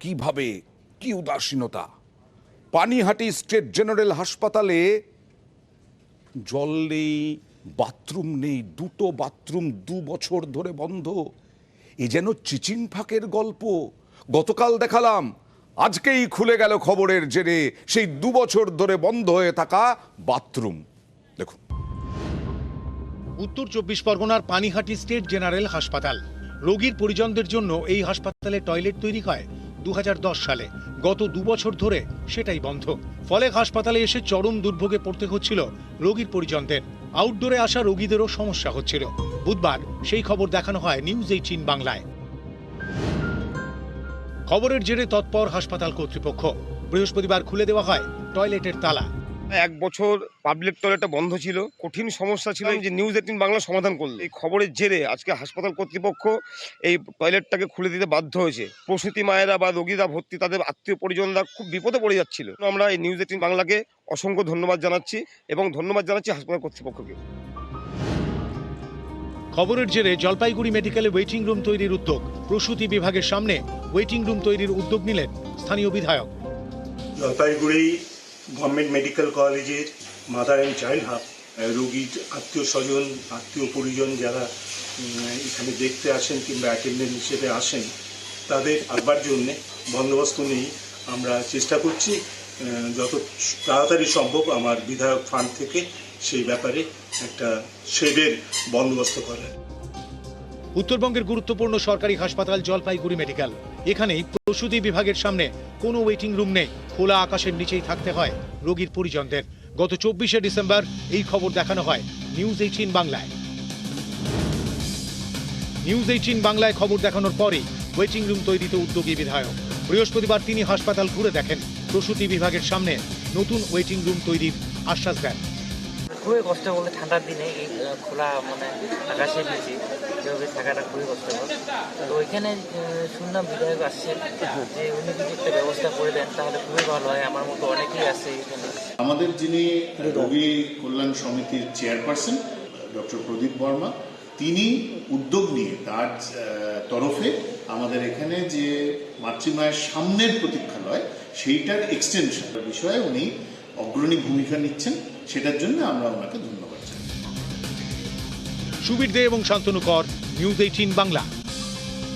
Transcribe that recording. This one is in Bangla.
কিভাবে, কি উদাসীনতা। পানিহাটি স্টেট জেনারেল হাসপাতালে জল নেই, বাথরুম নেই, দুটো বাথরুম 2 বছর ধরে বন্ধ। এ যেন চিচিং ফাঁকের গল্প। গতকাল দেখালাম, আজকেই খুলে গেল খবরের জেরে সেই 2 বছর ধরে বন্ধ হয়ে থাকা বাথরুম। দেখুন, উত্তর 24 পরগনার পানিহাটি স্টেট জেনারেল হাসপাতাল। রোগীর পরিজনদের জন্য এই হাসপাতালে টয়লেট তৈরি হয় 2010 সালে। গত 2 বছর ধরে সেটাই বন্ধ। ফলে হাসপাতালে এসে চরম দুর্ভোগে পড়তে হচ্ছিল রোগীর পরিজনদের। আউটডোরে আসা রোগীদেরও সমস্যা হচ্ছিল। বুধবার সেই খবর দেখানো হয় নিউজ 18 বাংলায়। খবরের জেরে তৎপর হাসপাতাল কর্তৃপক্ষ। বৃহস্পতিবার খুলে দেওয়া হয় টয়লেটের তালা। 1 বছর পাবলিক টয়লেটটা বন্ধ ছিল, কঠিন সমস্যা ছিল, যে নিউজ 18 বাংলা সমাধান করলো। এই খবরের জেরে আজকে হাসপাতাল কর্তৃপক্ষ এই টয়লেটটাকে খুলে দিতে বাধ্য হয়েছে। প্রসূতি মায়েরা বা রোগীরা ভর্তি, তাদের আত্মীয় পরিজনরা খুব বিপদে পড়ে যাচ্ছিল। আমরা এই নিউজ 18 বাংলাকে অসংখ্য ধন্যবাদ জানাচ্ছি এবং ধন্যবাদ জানাচ্ছি হাসপাতাল কর্তৃপক্ষকে। খবরের জেরে জলপাইগুড়ি মেডিকেলে ওয়েটিং রুম তৈরির উদ্যোগ। প্রসূতি বিভাগের সামনে ওয়েটিং রুম তৈরির উদ্যোগ নিলেন স্থানীয় বিধায়ক। জলপাইগুড়ি গভর্নমেন্ট মেডিকেল কলেজের মাদার অ্যান্ড চাইল্ড হাব রোগীর আত্মীয় স্বজন, আত্মীয় পরিজন যারা এখানে দেখতে আসেন কিংবা অ্যাটেন্ডেন্ট হিসেবে আসেন, তাদের আসবার জন্যে বন্দোবস্ত নিয়ে আমরা চেষ্টা করছি যত তাড়াতাড়ি সম্ভব আমার বিধায়ক ফান্ড থেকে সেই ব্যাপারে একটা শেডের বন্দোবস্ত করার। উত্তরবঙ্গের গুরুত্বপূর্ণ সরকারি হাসপাতাল জলপাইগুড়ি মেডিকেল। এখানেই প্রসূতি বিভাগের সামনে কোনো ওয়েটিং রুম নেই। খোলা আকাশের নিচেই থাকতে হয় রোগীর পরিজনদের। গত 24শে ডিসেম্বর এই খবর দেখানো হয় নিউজ 18 বাংলায়। নিউজ 18 বাংলায় খবর দেখানোর পরেই ওয়েটিং রুম তৈরিতে উদ্যোগী বিধায়ক। বৃহস্পতিবার তিনি হাসপাতাল ঘুরে দেখেন। প্রসূতি বিভাগের সামনে নতুন ওয়েটিং রুম তৈরির আশ্বাস দেন। খুবই কষ্ট, বলে ঠান্ডার দিনে এই খোলা আকাশের নিচে যেভাবে থাকাটা খুবই কষ্টকর। তো ওইখানে শুনলাম বিধায়ক আসছেন, যে উনি যদি একটা ব্যবস্থা করে দেন তাহলে খুবই ভালো হয়। আমার মতো অনেকেই আছে এখানে। আমাদের যিনি রোগী কল্যাণ সমিতির চেয়ারপারসন ডক্টর প্রদীপ বর্মা, তিনি উদ্যোগ নিয়ে তার তরফে আমাদের এখানে যে মাতৃমায়ের সামনের প্রতীক্ষালয় সেইটার এক্সটেনশন বিষয়ে উনি অগ্রণী ভূমিকা নিচ্ছেন। সেটার জন্য আমরা ওনাকে ধন্যবাদ জানাই। সুবীর দে এবং শান্তনু কর, নিউজ 18 বাংলা।